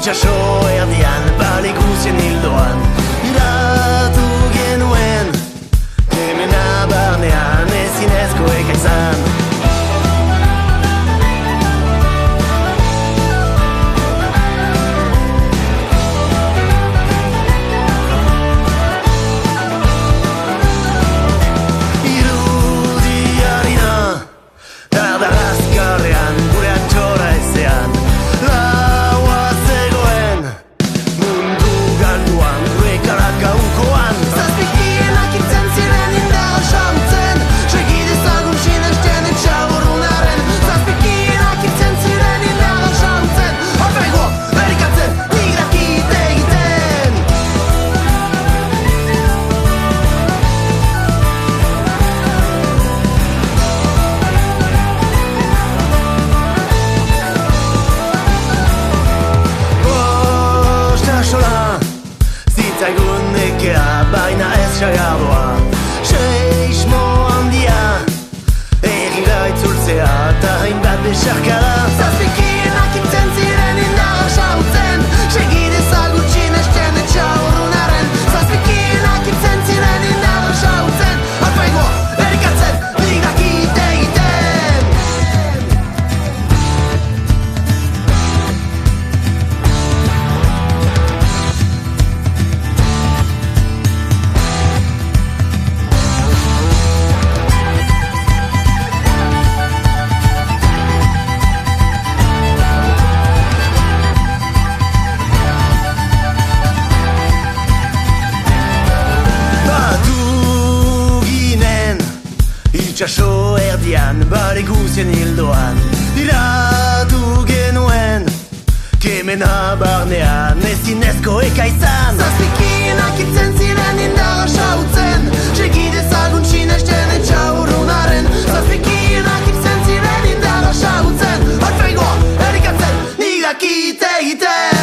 itxaso erdian, bale guzien hildoan iratu genuen, kemena barnean ezinezko eka izan. Zitzaigun nekea, baina ez saiadoa, seismo handia, egira itzultzea eta hainbat besarkada. Zazpikienak itzen ziren indarra sautzen, segidezak gutxin esten etxaurrunaren. Zazpikienak itzen ziren indarra sautzen, alfaigoa erikatzen, nik dakite egiten. Itxaso erdian, bale guzien hildoan iratu genuen, kemena barnean ezinezko eka izan. Zazpikienak itzen ziren indarra sautzen, segidezagun sinesten etxaurrunaren. Zazpikienak itzen ziren indarra sautzen, alfaigoa erikatzen, nik dakite egiten.